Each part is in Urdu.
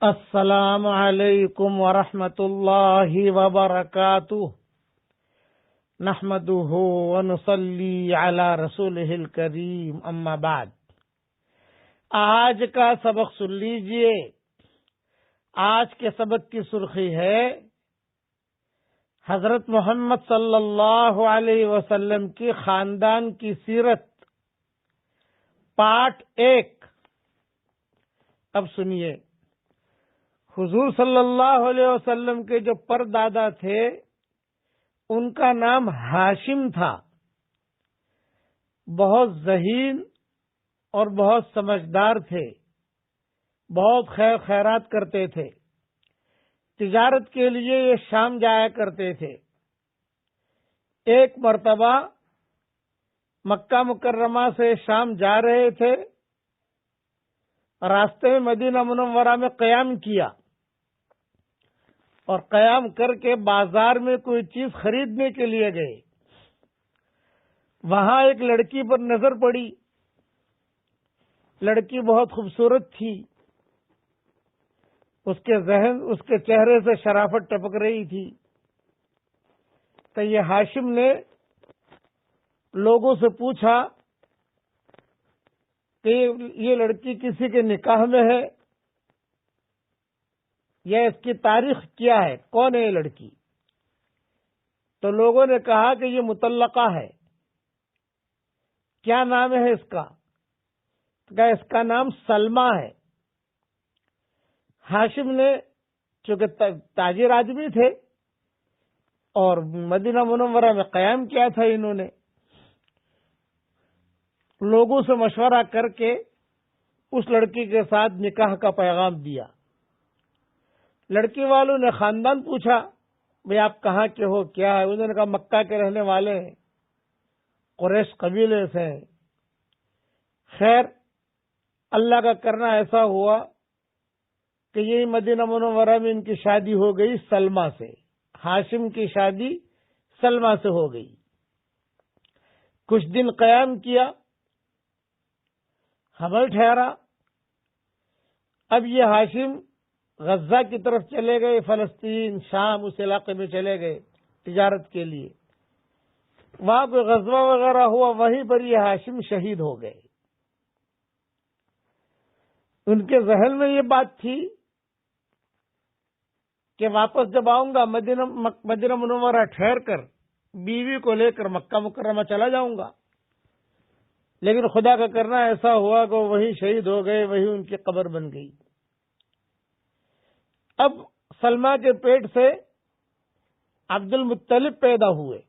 السلام علیکم ورحمۃ اللہ وبرکاتہ نحمده ونصلی علی رسولہ الکریم اما بعد۔ آج کا سبق سن لیجئے۔ آج کے سبق کی سرخی ہے حضرت محمد صلی اللہ علیہ وسلم کی خاندان کی سیرت، پارٹ 1۔ اب سنیے، حضور صلی اللہ علیہ وسلم کے جو پردادا تھے ان کا نام ہاشم تھا۔ بہت ذہین اور بہت سمجھدار تھے، بہت خیر خیرات کرتے تھے۔ تجارت کے لیے یہ شام جایا کرتے تھے۔ ایک مرتبہ مکہ مکرمہ سے شام جا رہے تھے، راستے میں مدینہ منورہ میں قیام کیا اور قیام کر کے بازار میں کوئی چیز خریدنے کے لیے گئے۔ وہاں ایک لڑکی پر نظر پڑی۔ لڑکی بہت خوبصورت تھی، اس کے چہرے سے شرافت ٹپک رہی تھی۔ تو یہ ہاشم نے لوگوں سے پوچھا کہ یہ لڑکی کسی کے نکاح میں ہے یا اس کی تاریخ کیا ہے، کون ہے یہ لڑکی؟ تو لوگوں نے کہا کہ یہ مطلقہ ہے۔ کیا نام ہے اس کا؟ کہا اس کا نام سلمہ ہے۔ ہاشم نے، چونکہ تاجر آدمی تھے اور مدینہ منورہ میں قیام کیا تھا انہوں نے، لوگوں سے مشورہ کر کے اس لڑکی کے ساتھ نکاح کا پیغام دیا۔ لڑکی والوں نے خاندان پوچھا، بھئی آپ کہاں کے ہو، کیا ہے؟ انہوں نے کہا مکہ کے رہنے والے ہیں، قریش قبیلے سے ہیں۔ خیر، اللہ کا کرنا ایسا ہوا کہ یہی مدینہ منورہ میں ان کی شادی ہو گئی سلمہ سے۔ ہاشم کی شادی سلمہ سے ہو گئی۔ کچھ دن قیام کیا، حمل ٹھہرا۔ اب یہ ہاشم غزہ کی طرف چلے گئے، فلسطین، شام، اس علاقے میں چلے گئے تجارت کے لیے۔ وہاں کوئی غزوہ وغیرہ ہوا، وہیں پر یہ ہاشم شہید ہو گئے۔ ان کے ذہن میں یہ بات تھی کہ واپس جب آؤں گا مدینہ منورہ ٹھہر کر بیوی کو لے کر مکہ مکرمہ چلا جاؤں گا، لیکن خدا کا کرنا ایسا ہوا کہ وہیں شہید ہو گئے، وہیں ان کی قبر بن گئی۔ اب سلمہ کے پیٹ سے عبد المطلب پیدا ہوئے۔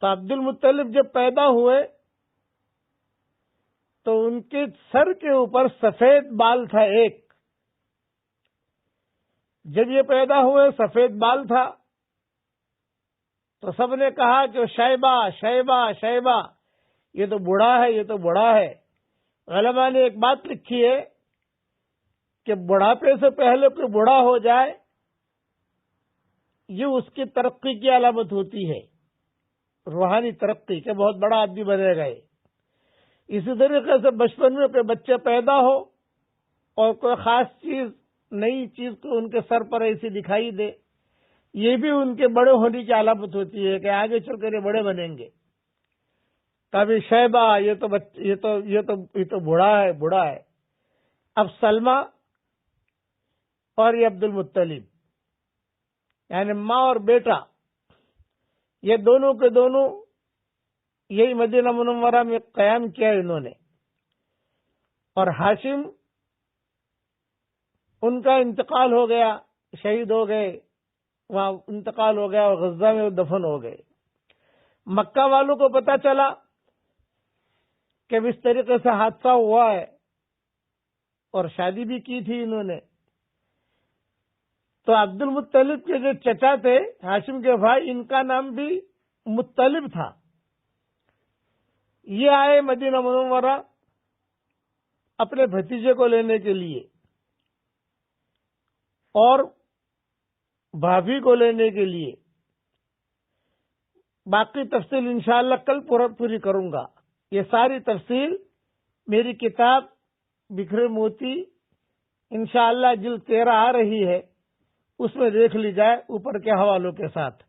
تو عبد المطلب جب پیدا ہوئے تو ان کے سر کے اوپر سفید بال تھا ایک۔ جب یہ پیدا ہوئے سفید بال تھا تو سب نے کہا کہ شیبہ شیبہ شیبہ، یہ تو بوڑھا ہے، یہ تو بوڑھا ہے۔ علماء نے ایک بات لکھی ہے کہ بڑھاپے سے پہلے کوئی بوڑھا ہو جائے یہ اس کی ترقی کی علامت ہوتی ہے، روحانی ترقی، کہ بہت بڑا آدمی بنے گئے۔ اسی طریقے سے بچپن میں کوئی بچے پیدا ہو اور کوئی خاص چیز، نئی چیز کو ان کے سر پر ایسی دکھائی دے، یہ بھی ان کے بڑے ہونے کی علامت ہوتی ہے کہ آگے چل کر یہ بڑے بنیں گے۔ کبھی شیبہ، یہ تو بوڑھا ہے، بوڑھا ہے۔ اب سلمہ اور یہ عبد المطلب، یعنی ماں اور بیٹا، یہ دونوں کے دونوں یہی مدینہ منورہ میں قیام کیا انہوں نے۔ اور ہاشم، ان کا انتقال ہو گیا، شہید ہو گئے، وہاں انتقال ہو گیا اور غزہ میں دفن ہو گئے۔ مکہ والوں کو پتا چلا کہ اس طریقے سے حادثہ ہوا ہے، اور شادی بھی کی تھی انہوں نے۔ تو عبد المطلب کے جو چچا تھے، ہاشم کے بھائی، ان کا نام بھی مطلب تھا۔ یہ آئے مدینہ منورہ اپنے بھتیجے کو لینے کے لیے اور بھابھی کو لینے کے لیے۔ باقی تفصیل انشاءاللہ کل پوری کروں گا۔ یہ ساری تفصیل میری کتاب بکھرے موتی انشاءاللہ جلد 13 آ رہی ہے، اس میں دیکھ لی جائے اوپر کے حوالوں کے ساتھ۔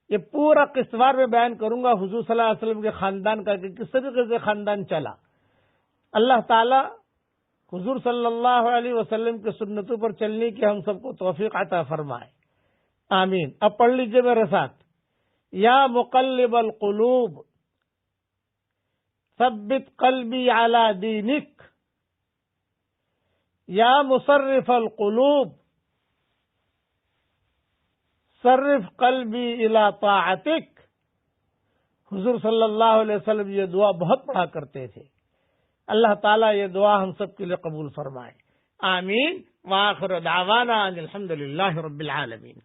یہ پورا قسطوار میں بیان کروں گا حضور صلی اللہ علیہ وسلم کے خاندان کا کہ کس طریقے سے خاندان چلا۔ اللہ تعالی حضور صلی اللہ علیہ وسلم کی سنتوں پر چلنے کی ہم سب کو توفیق عطا فرمائے، آمین۔ اب پڑھ لیجئے میرے ساتھ، یا مقلب القلوب ثبت قلبی علی دینک، یا مصرف القلوب صرف قلبی الی طاعتک۔ حضور صلی اللہ علیہ وسلم یہ دعا بہت پڑھا کرتے تھے۔ اللہ تعالیٰ یہ دعا ہم سب کے لیے قبول فرمائے، آمین۔ وآخر دعوانا ان الحمد للہ رب العالمین۔